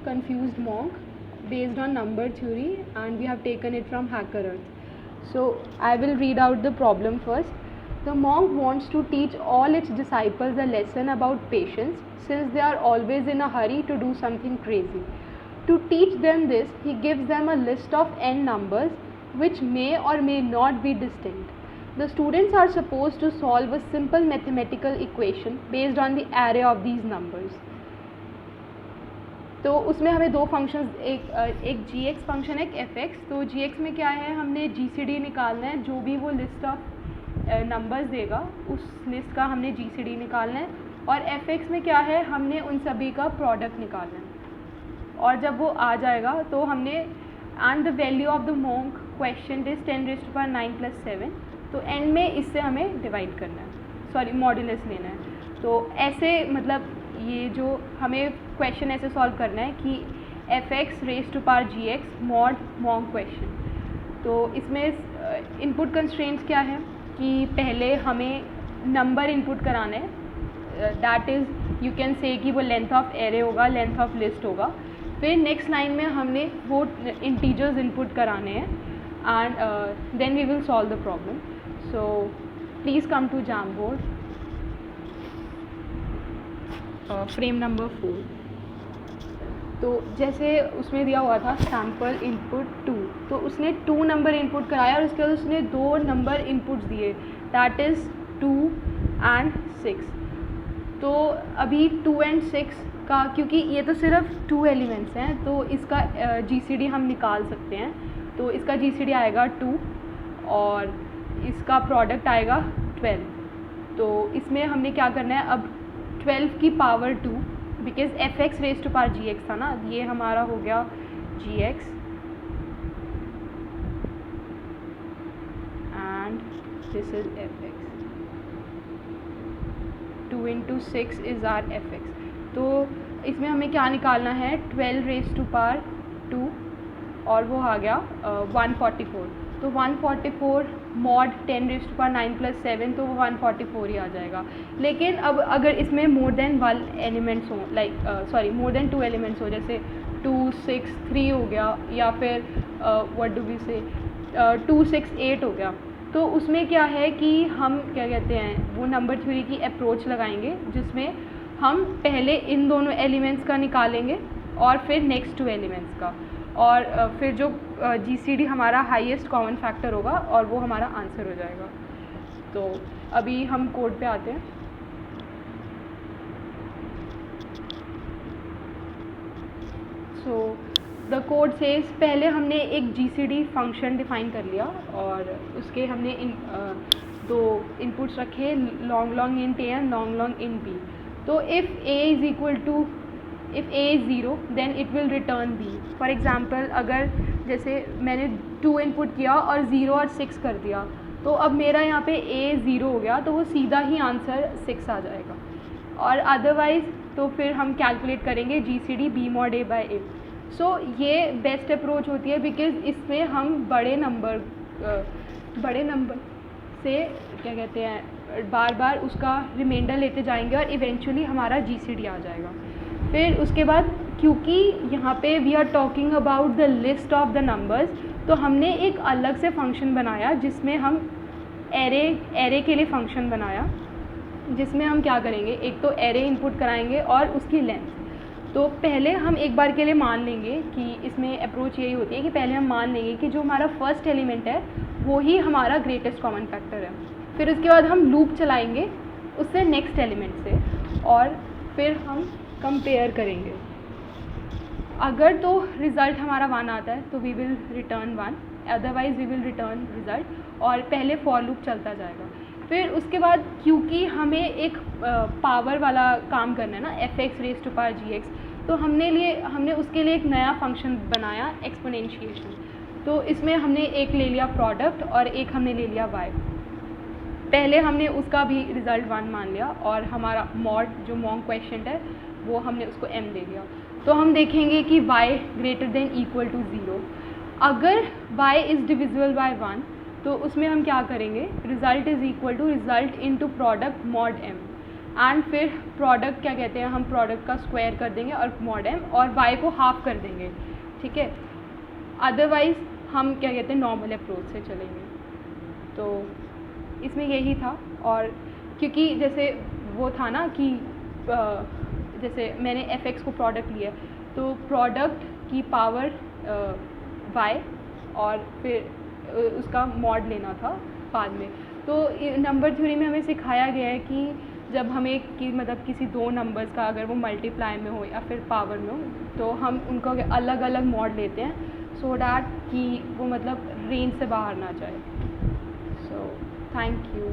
Confused Monk based on number theory, and we have taken it from Hacker Earth. So I will read out the problem first. The monk wants to teach all its disciples a lesson about patience, since they are always in a hurry to do something crazy. To teach them this, he gives them a list of n numbers which may or may not be distinct. The students are supposed to solve a simple mathematical equation based on the array of these numbers. तो उसमें हमें दो functions, एक जी x function है, एक F X. तो जी x में क्या है, हमने जी सी डी निकालना है. जो भी वो लिस्ट ऑफ नंबर्स देगा उस लिस्ट का हमने जी सी डी निकालना है. और एफ एक्स में क्या है, हमने उन सभी का प्रोडक्ट निकालना है. और जब वो आ जाएगा तो हमने and the value of the monk question is 10⁻9 + 7. तो एंड में इससे हमें डिवाइड करना है, सॉरी मॉड्यूलस लेना है. तो ऐसे मतलब ये जो हमें क्वेश्चन ऐसे सॉल्व करना है कि F X raise to power G X mod मोंक क्वेश्चन. तो इसमें इनपुट कंस्ट्रेंट्स क्या है कि पहले हमें नंबर इनपुट कराना है. That is you can say कि वो लेंथ ऑफ एरे होगा, लेंथ ऑफ लिस्ट होगा. फिर नेक्स्ट लाइन में हमने वो इंटीजर्स इनपुट कराने हैं and then we will solve the problem. So please come to Jamboard. Frame number 4. तो जैसे उसमें दिया हुआ था सैम्पल इनपुट 2, तो उसने 2 नंबर इनपुट कराया और उसके बाद उसने 2 नंबर इनपुट्स दिए, दैट इज़ 2 and 6. तो अभी 2 and 6 का, क्योंकि ये तो सिर्फ 2 एलिमेंट्स हैं, तो इसका जीसीडी हम निकाल सकते हैं. तो इसका जीसीडी आएगा 2 और इसका प्रोडक्ट आएगा 12. तो इसमें हमने क्या करना है, अब 12 की power 2, because F X raise to power G X था ना, ये हमारा हो गया G X and this is F X. 2 × 6 is R F X. तो इसमें हमें क्या निकालना है, 12 रेज टू पावर 2 और वो आ गया 144. तो 144 मॉड 10⁻9 + 7, तो वो 144 ही आ जाएगा. लेकिन अब अगर इसमें मोर देन 1 एलिमेंट्स हों, लाइक मोर देन 2 एलिमेंट्स हो, जैसे 2 6 3 हो गया, या फिर व्हाट डू वी से 2 6 8 हो गया, तो उसमें क्या है कि हम क्या कहते हैं, वो नंबर थ्योरी की अप्रोच लगाएंगे जिसमें हम पहले इन दोनों एलिमेंट्स का निकालेंगे और फिर नेक्स्ट 2 एलिमेंट्स का, और फिर जो जीसीडी हमारा हाईएस्ट कॉमन फैक्टर होगा और वो हमारा आंसर हो जाएगा. तो अभी हम कोड पे आते हैं. सो द कोड सेज, पहले हमने एक जीसीडी फंक्शन डिफाइन कर लिया और उसके हमने दो इनपुट्स रखे, long int A and long int B. तो if a is 0 then it will return b. For example अगर जैसे मैंने 2 इनपुट किया और 0 और 6 कर दिया, तो अब मेरा यहाँ पे a 0 हो गया, तो वो सीधा ही आंसर 6 आ जाएगा. और अदरवाइज़ तो फिर हम कैलकुलेट करेंगे GCD b mod a by a. सो ये बेस्ट अप्रोच होती है, बिकॉज़ इसमें हम बड़े नंबर से क्या कहते हैं, बार बार उसका रिमाइंडर लेते जाएंगे और इवेंचुअली हमारा GCD आ जाएगा. फिर उसके बाद क्योंकि यहाँ पे we are talking about the list of the numbers, तो हमने एक अलग से फंक्शन बनाया जिसमें हम एरे के लिए फंक्शन बनाया, जिसमें हम क्या करेंगे, एक तो एरे इनपुट कराएंगे और उसकी लेंथ. तो पहले हम एक बार के लिए मान लेंगे कि इसमें अप्रोच यही होती है कि पहले हम मान लेंगे कि जो हमारा फर्स्ट एलिमेंट है वो ही हमारा ग्रेटेस्ट कॉमन फैक्टर है. फिर उसके बाद हम लूप चलाएंगे उससे नेक्स्ट एलिमेंट से, और फिर हम कंपेयर करेंगे. अगर तो रिज़ल्ट हमारा 1 आता है तो we will return 1, otherwise we will return result, और पहले फॉर लूप चलता जाएगा. फिर उसके बाद क्योंकि हमें एक पावर वाला काम करना है ना, F X raise to power G X, तो हमने उसके लिए एक नया फंक्शन बनाया, एक्सपोनेंशिएशन. तो इसमें हमने एक ले लिया प्रोडक्ट और एक हमने ले लिया y. पहले हमने उसका भी रिज़ल्ट 1 मान लिया और हमारा मॉड जो मोंक क्वेश्चन है वो हमने उसको m दे दिया. तो हम देखेंगे कि y > 0. अगर y इज़ डिविजिबल बाय 1, तो उसमें हम क्या करेंगे, result is equal to result into product mod m. And फिर प्रोडक्ट क्या कहते हैं, हम प्रोडक्ट का स्क्वायर कर देंगे और मॉड एम, और वाई को हाफ कर देंगे, ठीक है। अदरवाइज़ हम क्या कहते हैं नॉर्मल अप्रोच से चलेंगे। तो इसमें यही था। और क्योंकि जैसे वो था ना कि जैसे मैंने f(x) को प्रोडक्ट लिया, तो प्रोडक्ट की पावर y और फिर उसका मॉड लेना था बाद में। तो नंबर थ्योरी में हमें सिखाया गया है कि जब हमें मतलब किसी दो नंबर्स का अगर वो मल्टीप्लाई में हो या फिर पावर में हो, तो हम उनका अलग अलग मॉड लेते हैं सो डैट कि वो मतलब रेंज से बाहर ना जाए। So thank you.